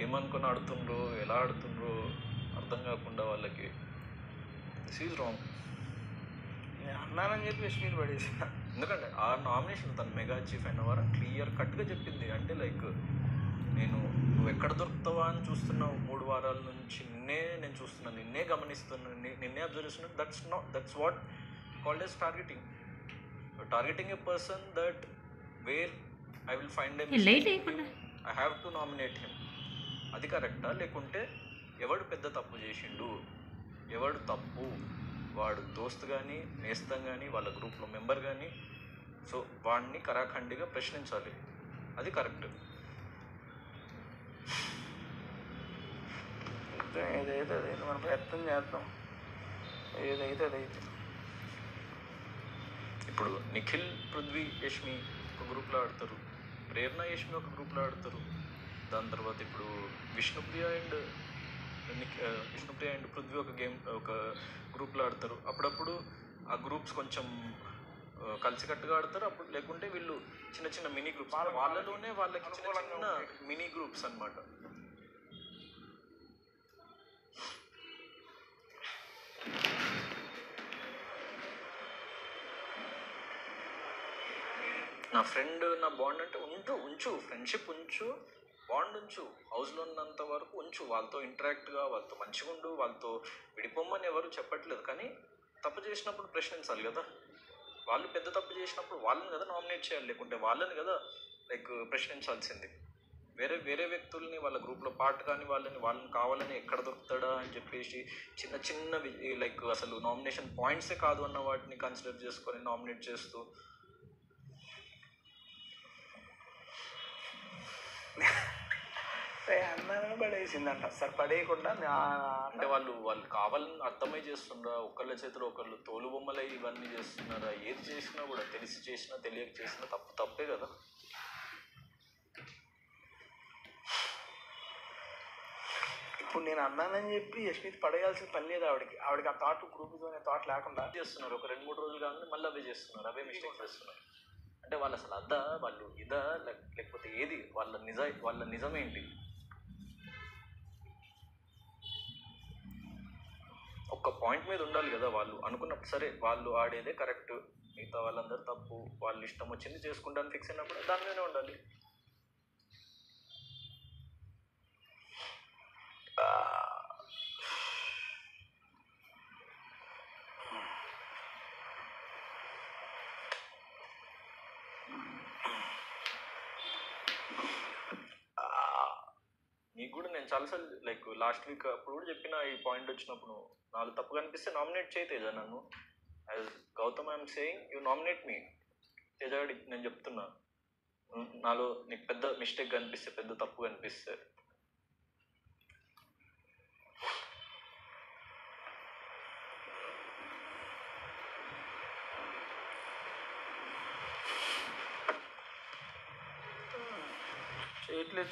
ఏమనుకుని ఆడుతుండ్రో, ఎలా ఆడుతుండ్రో అర్థం కాకుండా వాళ్ళకి దిస్ ఈజ్ రాంగ్. నేను అన్నానని చెప్పి యశ్మీని పడేసిన. ఎందుకంటే ఆ నామినేషన్ తను మెగా చీఫ్ అయిన వారు క్లియర్ కట్గా చెప్పింది. అంటే లైక్ నువ్వు ఎక్కడ దొరుకుతావా అని చూస్తున్నావు 3 వారాల నుంచి, నేను చూస్తున్నాను, నిన్నే గమనిస్తున్నాను, నిన్నే అబ్జర్వ్ చేస్తున్నాను. That's what called as targeting a person that where I will find I have to nominate him. అది కరెక్టా? లేకుంటే ఎవడు పెద్ద తప్పు చేసిండు, ఎవడు తప్పు, వాడు దోస్త్ కానీ నేస్తం కానీ వాళ్ళ గ్రూప్లో మెంబర్ కానీ, సో వాడిని కరాఖండిగా ప్రశ్నించాలి. అది కరెక్ట్. ఏదైతే అదైతే మనం ప్రయత్నం చేద్దాం. ఏదైతే అదైతే. ఇప్పుడు నిఖిల్, పృథ్వీ, యష్మి ఒక గ్రూప్లో ఆడతారు, ప్రేరణ, యష్మి ఒక గ్రూప్లో ఆడతారు. దాని తర్వాత ఇప్పుడు విష్ణుప్రియ అండ్ పృథ్వీ ఒక గ్రూప్లో ఆడతారు. అప్పుడప్పుడు ఆ గ్రూప్స్ కొంచెం కలిసికట్టుగా ఆడతారు. అప్పుడు లేకుంటే వీళ్ళు చిన్న చిన్న మినీ గ్రూప్స్, వాళ్ళలోనే వాళ్ళకి చిన్న చిన్న మినీ గ్రూప్స్ అన్నమాట. నా ఫ్రెండ్, నా బాండ్ అంటే ఉంచు, ఫ్రెండ్షిప్ ఉంచు, బాండ్ ఉంచు, హౌస్లో ఉన్నంత వరకు ఉంచు, వాళ్ళతో ఇంటరాక్ట్గా, వాళ్ళతో మంచిగా ఉండు, వాళ్ళతో విడిపోమ్మని ఎవరు చెప్పట్లేదు. కానీ తప్పు చేసినప్పుడు ప్రశ్నించాలి కదా. వాళ్ళు పెద్ద తప్పు చేసినప్పుడు వాళ్ళని కదా నామినేట్ చేయాలి, లేకుంటే వాళ్ళని కదా లైక్ ప్రశ్నించాల్సింది. వేరే వ్యక్తుల్ని వాళ్ళ గ్రూప్లో పార్ట్ కానీ వాళ్ళని కావాలని ఎక్కడ దొరుకుతాడా అని చెప్పేసి చిన్న చిన్నవి లైక్ అసలు నామినేషన్ పాయింట్సే కాదు అన్న వాటిని కన్సిడర్ చేసుకొని నామినేట్ చేస్తూ అన్నానని పడేసిందంట. సరే పడేయకుండా అంటే వాళ్ళు కావాలని అర్థమై చేస్తుండ్రా, ఒకళ్ళ చేతిలో ఒకళ్ళు తోలు బొమ్మలై ఇవన్నీ చేస్తున్నారా? ఏది చేసినా కూడా తెలిసి చేసినా తెలియక చేసినా తప్పే కదా. ఇప్పుడు నేను అన్నానని చెప్పి యశ్మిత్ పడేయాల్సిన పని లేదు. ఆవిడకి ఆ థాట్, గ్రూప్తో థాట్ లేకుండా చేస్తున్నారు. ఒక 2-3 రోజులు కానీ మళ్ళీ అవే చేస్తున్నారు, అవే మిస్టేక్స్ చేస్తున్నారు. అంటే వాళ్ళు అసలు అద్దా, వాళ్ళు ఇదా, లేకపోతే ఏది వాళ్ళ నిజమేంటి? ఒక్క పాయింట్ మీద ఉండాలి కదా. వాళ్ళు అనుకున్నప్పుడు సరే వాళ్ళు ఆడేదే కరెక్ట్, మిగతా వాళ్ళందరూ తప్పు, వాళ్ళు ఇష్టం వచ్చింది చేసుకుంటాను ఫిక్స్ అయినప్పుడు దాని మీదనే ఉండాలి. నీకు కూడా నేను చాలాసార్లు లైక్ లాస్ట్ వీక్ అప్పుడు కూడా చెప్పిన, ఈ పాయింట్ వచ్చినప్పుడు నాలో తప్పు కనిపిస్తే నామినేట్ చేయి తేజ నన్ను. As Gautam I'm saying you nominate me Teja. నేను చెప్తున్నా, నాలో నీకు పెద్ద మిస్టేక్ కనిపిస్తే, పెద్ద తప్పు కనిపిస్తే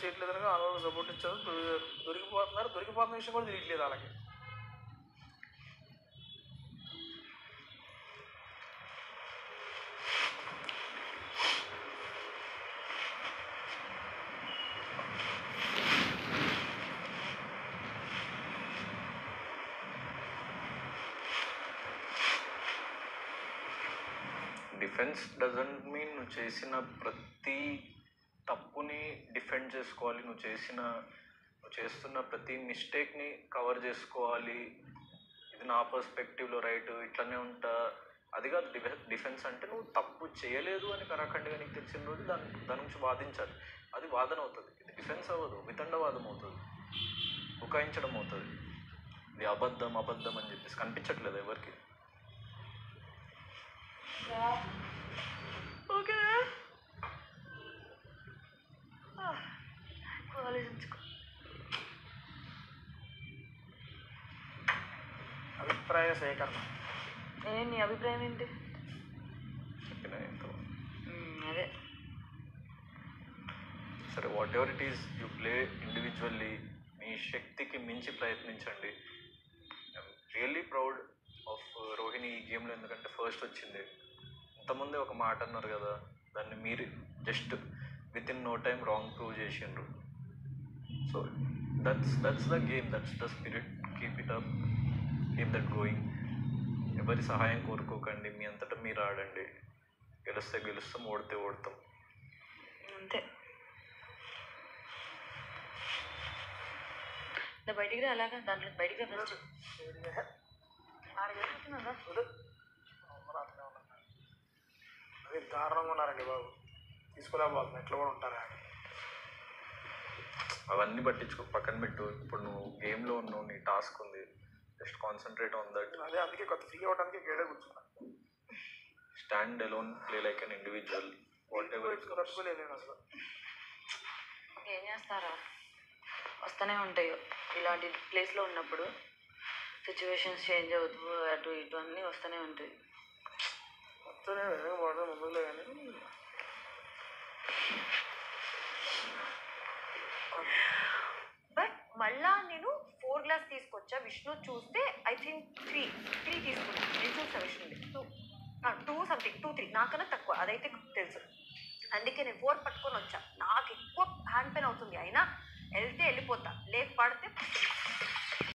చేయట్లేదు అనగా వాళ్ళు సపోర్ట్ ఇచ్చారు. దొరికిపోతున్న విషయం కూడా తెలియట్లేదు వాళ్ళకి. డిఫెన్స్ డజంట్ మీన్ నువ్వు చేసిన ప్రతి తప్పుని డిఫెండ్ చేసుకోవాలి, నువ్వు చేస్తున్న ప్రతి మిస్టేక్ని కవర్ చేసుకోవాలి. ఇది నా పర్స్పెక్టివ్లో రైట్, ఇట్లనే ఉంటా, అది కాదు డిఫెన్స్ అంటే. నువ్వు తప్పు చేయలేదు అని కరాఖండిగా నీకు తెలిసిన రోజు దాని నుంచి వాదించాలి. అది వాదన అవుతుంది. ఇది డిఫెన్స్ అవ్వదు, వితండవాదం అవుతుంది, బుకాయించడం అవుతుంది. ఇది అబద్ధం అని చెప్పేసి కనిపించట్లేదు ఎవరికి. ఓకే అభిప్రాయ సేకరణ. నీ అభిప్రాయం ఏంటి? అదే సరే, whatever it is, you play individually, మీ శక్తికి మించి ప్రయత్నించండి. I'm really proud of Rohini ఈ గేమ్లో. ఎందుకంటే ఫస్ట్ వచ్చింది. ఇంతకుముందే ఒక మాట అన్నారు కదా, దాన్ని మీరు just within no time wrong prove చేసిండ్రు. So that's the game, that's the spirit. Keep it up, keep that going. ఎవరి సహాయం కోరుకోకండి, మీ అంతటా మీరు ఆడండి. గెలిస్తే గెలుస్తాం, ఓడితే ఓడతాం. అంతే. బయటికి రా, అలాగా దాంట్లో బయటికి రా ఫస్ట్. ఆడ జరుగుతున్నదా? అదే దారుణంగా ఉన్నారండి బాబు, తీసుకోలేకపోతుంది. ఎట్లా కూడా ఉంటారా? అవన్నీ పట్టించుకో, పక్కన పెట్టు. ఇప్పుడు నువ్వు గేమ్లో ఉన్నావు, నీ టాస్క్ ఉంది, జస్ట్ కాన్సన్ట్రేట్ ఆన్ దట్. అదే అందుకే కొత్త ఫ్రీ అవ్వడానికి గేడే కూర్చున్నా. Stand alone, play like an individual. Whatever తట్టుకోలేదు నేను అసలు. ఏం చేస్తారా, వస్తూనే ఉంటాయి ఇలాంటి ప్లేస్లో ఉన్నప్పుడు. సిచ్యువేషన్స్ చేంజ్ అవుతూ అటు ఇటు అన్నీ వస్తూనే ఉంటాయి. మొత్తం నేను వాడడం ముందులే కానీ బట్ మళ్ళా నేను 4 గ్లాస్ తీసుకొచ్చా. విష్ణు చూస్తే ఐ థింక్ 3 తీసుకున్నాను. నేను చూసా విష్ణుని 2 సంథింగ్ 2, 3 నాకన్నా తక్కువ, అదైతే తెలుసు. అందుకే నేను 4 పట్టుకొని వచ్చా. నాకు ఎక్కువ హ్యాండ్ పెయిన్ అవుతుంది, అయినా వెళ్తే వెళ్ళిపోతా, లేక పడితే